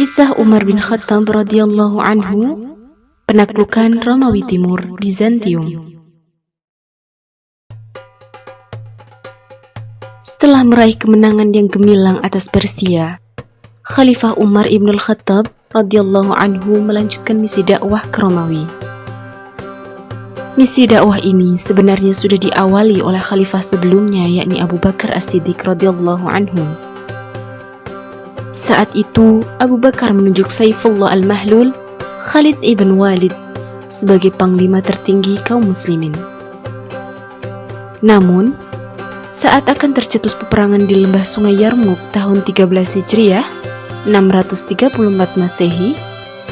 Kisah Umar bin Khattab radhiyallahu anhu, penaklukan Romawi Timur, Bizantium. Setelah meraih kemenangan yang gemilang atas Persia, Khalifah Umar ibn Khattab radhiyallahu anhu melanjutkan misi dakwah ke Romawi. Misi dakwah ini sebenarnya sudah diawali oleh khalifah sebelumnya, yakni Abu Bakar As-Siddiq radhiyallahu anhu. Saat itu, Abu Bakar menunjuk Saifullah Al-Mahlul, Khalid ibn Walid, sebagai panglima tertinggi kaum muslimin. Namun, saat akan tercetus peperangan di lembah Sungai Yarmuk tahun 13 Hijriah, 634 Masehi,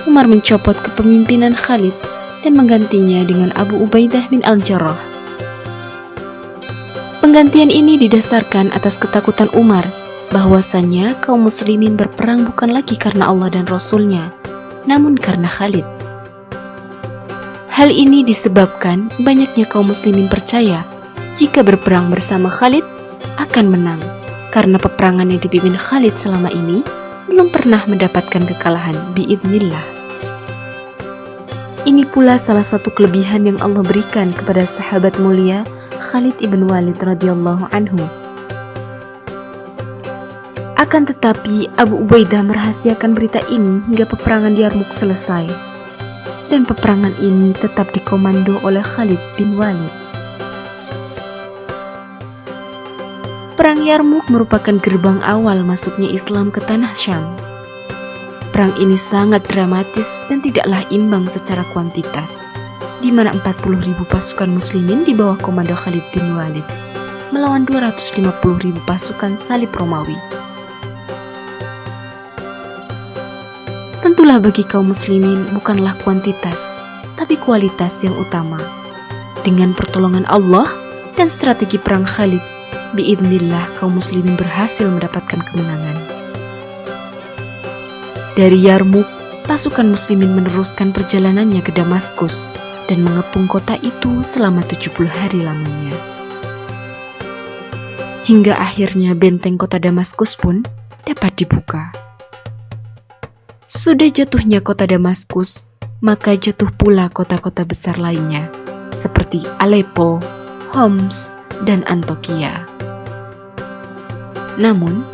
Umar mencopot kepemimpinan Khalid dan menggantinya dengan Abu Ubaidah bin Al-Jarrah. Penggantian ini didasarkan atas ketakutan Umar bahwasanya kaum muslimin berperang bukan lagi karena Allah dan Rasul-Nya, namun karena Khalid. Hal ini disebabkan banyaknya kaum muslimin percaya jika berperang bersama Khalid akan menang, karena peperangan yang dipimpin Khalid selama ini belum pernah mendapatkan kekalahan biiznillah. Ini pula salah satu kelebihan yang Allah berikan kepada sahabat mulia Khalid ibn Walid radhiyallahu anhu. Akan tetapi, Abu Ubaidah merahasiakan berita ini hingga peperangan di Yarmuk selesai. Dan peperangan ini tetap dikomando oleh Khalid bin Walid. Perang Yarmuk merupakan gerbang awal masuknya Islam ke tanah Syam. Perang ini sangat dramatis dan tidaklah imbang secara kuantitas, di mana 40.000 pasukan muslimin di bawah komando Khalid bin Walid melawan 250.000 pasukan salib Romawi. Tentulah bagi kaum muslimin bukanlah kuantitas, tapi kualitas yang utama. Dengan pertolongan Allah dan strategi perang Khalid, biidznillah kaum muslimin berhasil mendapatkan kemenangan. Dari Yarmuk, pasukan muslimin meneruskan perjalanannya ke Damaskus dan mengepung kota itu selama 70 hari lamanya. Hingga akhirnya benteng kota Damaskus pun dapat dibuka. Sesudah jatuhnya kota Damaskus, maka jatuh pula kota-kota besar lainnya, seperti Aleppo, Homs, dan Antokia. Namun,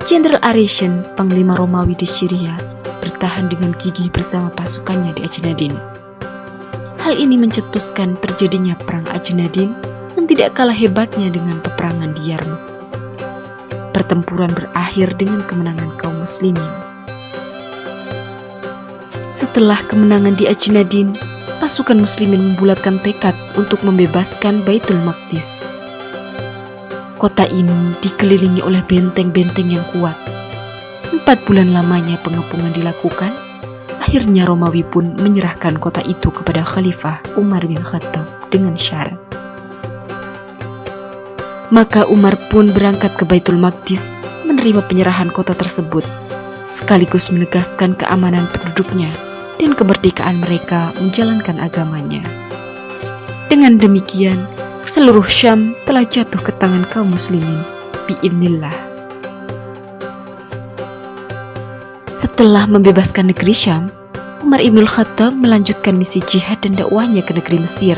Jenderal Arishan, panglima Romawi di Syria, bertahan dengan gigih bersama pasukannya di Ajnadin. Hal ini mencetuskan terjadinya perang Ajnadin yang tidak kalah hebatnya dengan peperangan di Yarmuk. Pertempuran berakhir dengan kemenangan kaum muslimin. Setelah kemenangan di Ajnadin, pasukan muslimin membulatkan tekad untuk membebaskan Baitul Maqdis. Kota ini dikelilingi oleh benteng-benteng yang kuat. 4 bulan lamanya pengepungan dilakukan. Akhirnya Romawi pun menyerahkan kota itu kepada Khalifah Umar bin Khattab dengan syarat. Maka Umar pun berangkat ke Baitul Maqdis menerima penyerahan kota tersebut, sekaligus menegaskan keamanan penduduknya dan kemerdekaan mereka menjalankan agamanya. Dengan demikian, seluruh Syam telah jatuh ke tangan kaum muslimin biidznillah. Setelah membebaskan negeri Syam, Umar ibn Khattab melanjutkan misi jihad dan dakwahnya ke negeri Mesir,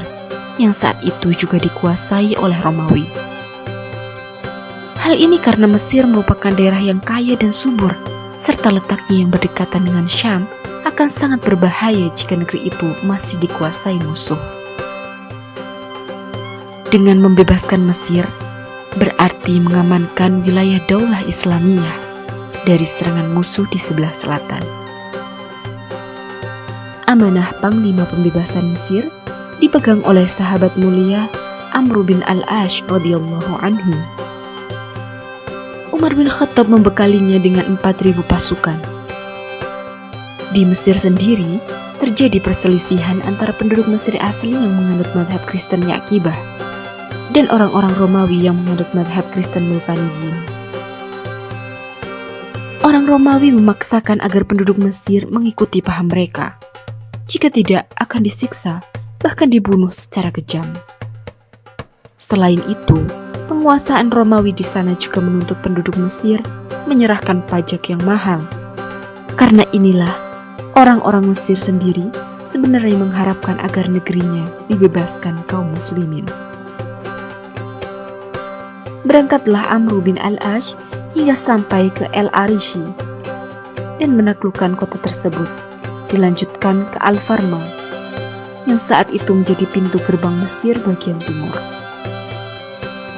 yang saat itu juga dikuasai oleh Romawi. Hal ini karena Mesir merupakan daerah yang kaya dan subur, serta letaknya yang berdekatan dengan Syam akan sangat berbahaya jika negeri itu masih dikuasai musuh. Dengan membebaskan Mesir, berarti mengamankan wilayah Daulah Islamiyah dari serangan musuh di sebelah selatan. Amanah panglima pembebasan Mesir dipegang oleh sahabat mulia Amr bin Al-Ash radhiyallahu anhu. Umar bin Khattab membekalinya dengan 4.000 pasukan. Di Mesir sendiri, terjadi perselisihan antara penduduk Mesir asli yang menganut mazhab Kristen Ya'qibah dan orang-orang Romawi yang menganut mazhab Kristen Mulkaniyin. Orang Romawi memaksakan agar penduduk Mesir mengikuti paham mereka. Jika tidak, akan disiksa, bahkan dibunuh secara kejam. Selain itu, penguasaan Romawi di sana juga menuntut penduduk Mesir menyerahkan pajak yang mahal. Karena inilah orang-orang Mesir sendiri sebenarnya mengharapkan agar negerinya dibebaskan kaum muslimin. Berangkatlah Amru bin Al-Ash hingga sampai ke El Arishi dan menaklukkan kota tersebut. Dilanjutkan ke Al-Farma yang saat itu menjadi pintu gerbang Mesir bagian timur.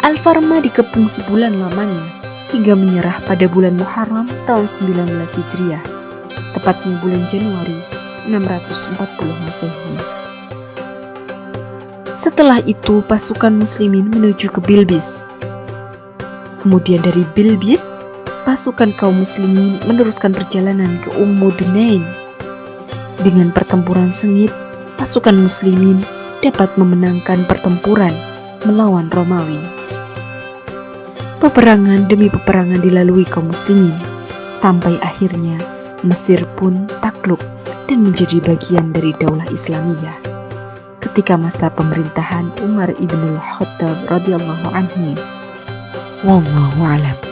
Al-Farma dikepung sebulan lamanya hingga menyerah pada bulan Muharram tahun 19 Hijriah, tepatnya bulan Januari 640 Masehi. Setelah itu pasukan muslimin menuju ke Bilbis. Kemudian dari Bilbis, pasukan kaum muslimin meneruskan perjalanan ke Dunain. Dengan pertempuran sengit, pasukan muslimin dapat memenangkan pertempuran melawan Romawi. Peperangan demi peperangan dilalui kaum muslimin, sampai akhirnya Mesir pun takluk dan menjadi bagian dari Daulah Islamiyah ketika masa pemerintahan Umar ibn al-Khattab radhiyallahu anhu. Wallahu a'lam.